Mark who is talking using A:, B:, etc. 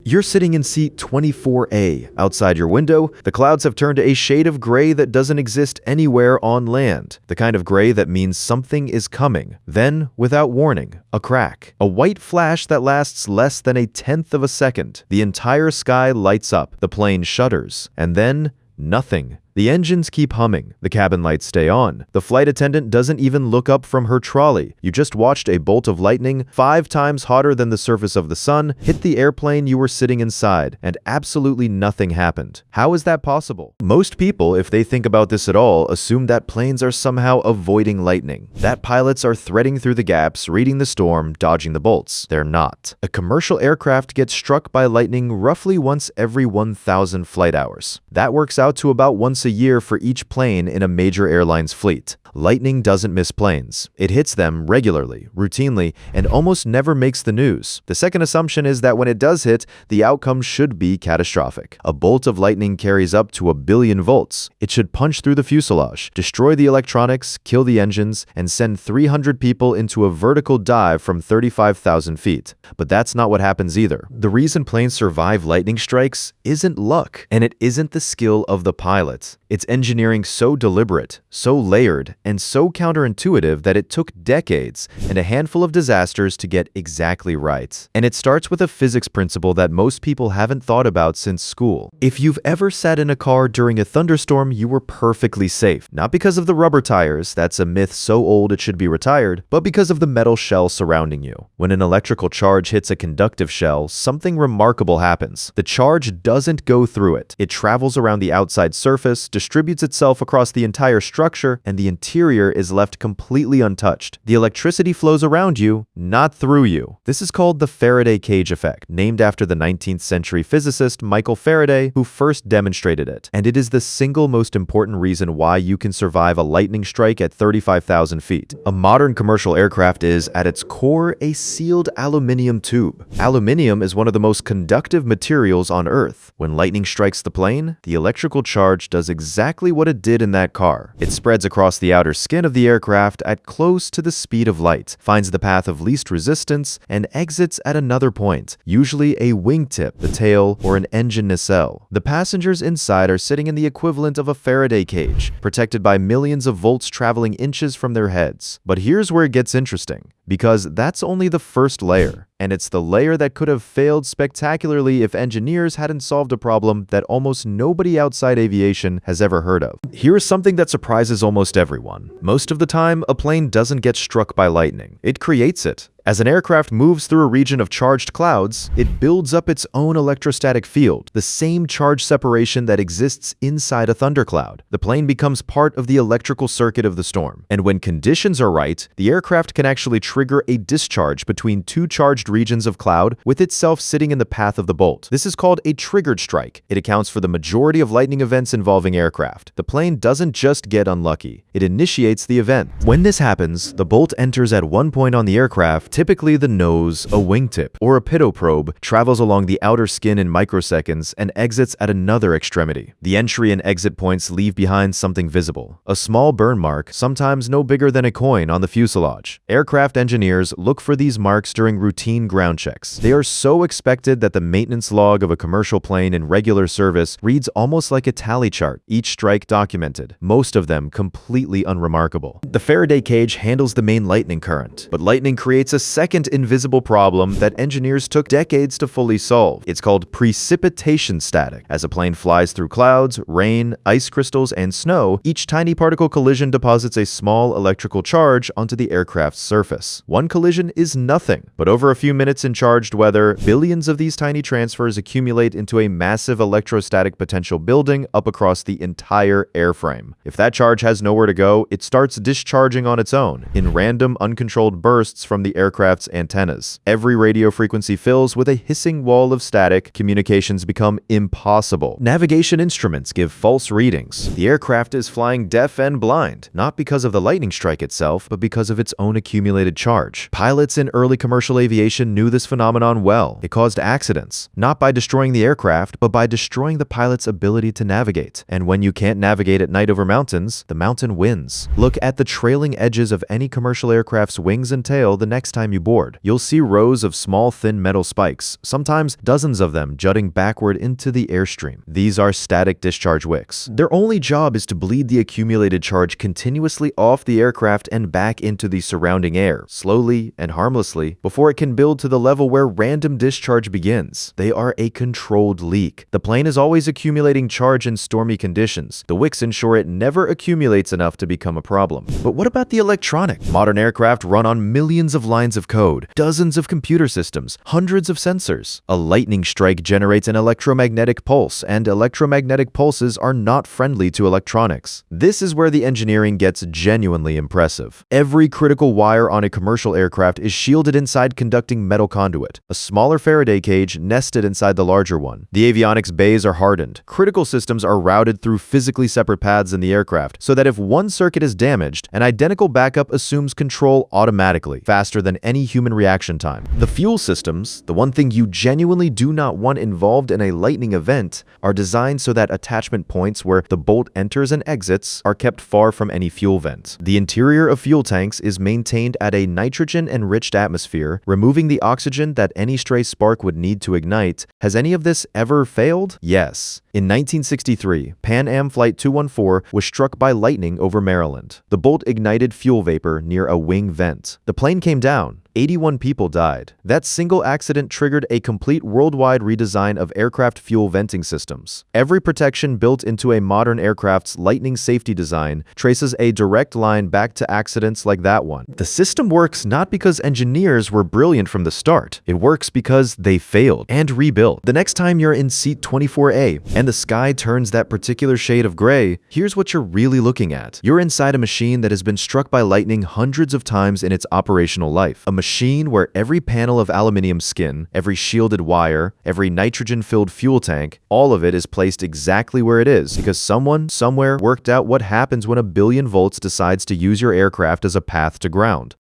A: You're sitting in seat 24A. Outside your window, the clouds have turned a shade of gray that doesn't exist anywhere on land. The kind of gray that means something is coming. Then, without warning, a crack. A white flash that lasts less than a tenth of a second. The entire sky lights up. The plane shudders. And then, nothing. The engines keep humming. The cabin lights stay on. The flight attendant doesn't even look up from her trolley. You just watched a bolt of lightning, 5 times hotter than the surface of the sun, hit the airplane you were sitting inside, and absolutely nothing happened. How is that possible? Most people, if they think about this at all, assume that planes are somehow avoiding lightning. That pilots are threading through the gaps, reading the storm, dodging the bolts. They're not. A commercial aircraft gets struck by lightning roughly once every 1,000 flight hours. That works out to about once a year for each plane in a major airline's fleet. Lightning doesn't miss planes. It hits them regularly, routinely, and almost never makes the news. The second assumption is that when it does hit, the outcome should be catastrophic. A bolt of lightning carries up to 1 billion volts. It should punch through the fuselage, destroy the electronics, kill the engines, and send 300 people into a vertical dive from 35,000 feet. But that's not what happens either. The reason planes survive lightning strikes isn't luck, and it isn't the skill of the pilot. It's engineering so deliberate, so layered, and so counterintuitive that it took decades and a handful of disasters to get exactly right. And it starts with a physics principle that most people haven't thought about since school. If you've ever sat in a car during a thunderstorm, you were perfectly safe. Not because of the rubber tires, that's a myth so old it should be retired, but because of the metal shell surrounding you. When an electrical charge hits a conductive shell, something remarkable happens. The charge doesn't go through it. It travels around the outside surface, distributes itself across the entire structure, and the interior is left completely untouched. The electricity flows around you, not through you. This is called the Faraday cage effect, named after the 19th century physicist Michael Faraday, who first demonstrated it. And it is the single most important reason why you can survive a lightning strike at 35,000 feet. A modern commercial aircraft is, at its core, a sealed aluminum tube. Aluminum is one of the most conductive materials on Earth. When lightning strikes the plane, the electrical charge does exactly what it did in that car. It spreads across the outer skin of the aircraft at close to the speed of light, finds the path of least resistance, and exits at another point, usually a wingtip, the tail, or an engine nacelle. The passengers inside are sitting in the equivalent of a Faraday cage, protected by millions of volts traveling inches from their heads. But here's where it gets interesting, because that's only the first layer. And it's the layer that could have failed spectacularly if engineers hadn't solved a problem that almost nobody outside aviation has ever heard of. Here is something that surprises almost everyone. Most of the time, a plane doesn't get struck by lightning. It creates it. As an aircraft moves through a region of charged clouds, it builds up its own electrostatic field, the same charge separation that exists inside a thundercloud. The plane becomes part of the electrical circuit of the storm. And when conditions are right, the aircraft can actually trigger a discharge between 2 charged regions of cloud, with itself sitting in the path of the bolt. This is called a triggered strike. It accounts for the majority of lightning events involving aircraft. The plane doesn't just get unlucky. It initiates the event. When this happens, the bolt enters at one point on the aircraft, typically the nose, a wingtip, or a pitot probe, travels along the outer skin in microseconds and exits at another extremity. The entry and exit points leave behind something visible, a small burn mark, sometimes no bigger than a coin, on the fuselage. Aircraft engineers look for these marks during routine ground checks. They are so expected that the maintenance log of a commercial plane in regular service reads almost like a tally chart, each strike documented, most of them completely unremarkable. The Faraday cage handles the main lightning current, but lightning creates a second invisible problem that engineers took decades to fully solve. It's called precipitation static. As a plane flies through clouds, rain, ice crystals, and snow, each tiny particle collision deposits a small electrical charge onto the aircraft's surface. One collision is nothing, but over a few minutes in charged weather, billions of these tiny transfers accumulate into a massive electrostatic potential building up across the entire airframe. If that charge has nowhere to go, it starts discharging on its own, in random, uncontrolled bursts from the aircraft's antennas. Every radio frequency fills with a hissing wall of static. Communications become impossible. Navigation instruments give false readings. The aircraft is flying deaf and blind, not because of the lightning strike itself, but because of its own accumulated charge. Pilots in early commercial aviation knew this phenomenon well. It caused accidents, not by destroying the aircraft, but by destroying the pilot's ability to navigate. And when you can't navigate at night over mountains, the mountain wins. Look at the trailing edges of any commercial aircraft's wings and tail the next time time you board. You'll see rows of small, thin metal spikes, sometimes dozens of them jutting backward into the airstream. These are static discharge wicks. Their only job is to bleed the accumulated charge continuously off the aircraft and back into the surrounding air, slowly and harmlessly, before it can build to the level where random discharge begins. They are a controlled leak. The plane is always accumulating charge in stormy conditions. The wicks ensure it never accumulates enough to become a problem. But what about the electronic? Modern aircraft run on millions of lines of code, dozens of computer systems, hundreds of sensors. A lightning strike generates an electromagnetic pulse, and electromagnetic pulses are not friendly to electronics. This is where the engineering gets genuinely impressive. Every critical wire on a commercial aircraft is shielded inside conducting metal conduit, a smaller Faraday cage nested inside the larger one. The avionics bays are hardened. Critical systems are routed through physically separate paths in the aircraft, so that if one circuit is damaged, an identical backup assumes control automatically, faster than any human reaction time. The fuel systems, the one thing you genuinely do not want involved in a lightning event, are designed so that attachment points where the bolt enters and exits are kept far from any fuel vent. The interior of fuel tanks is maintained at a nitrogen-enriched atmosphere, removing the oxygen that any stray spark would need to ignite. Has any of this ever failed? Yes. In 1963, Pan Am Flight 214 was struck by lightning over Maryland. The bolt ignited fuel vapor near a wing vent. The plane came down. 81 people died. That single accident triggered a complete worldwide redesign of aircraft fuel venting systems. Every protection built into a modern aircraft's lightning safety design traces a direct line back to accidents like that one. The system works not because engineers were brilliant from the start. It works because they failed and rebuilt. The next time you're in seat 24A and the sky turns that particular shade of gray, here's what you're really looking at. You're inside a machine that has been struck by lightning hundreds of times in its operational life. A machine where every panel of aluminum skin, every shielded wire, every nitrogen-filled fuel tank, all of it is placed exactly where it is because someone, somewhere, worked out what happens when 1 billion volts decides to use your aircraft as a path to ground.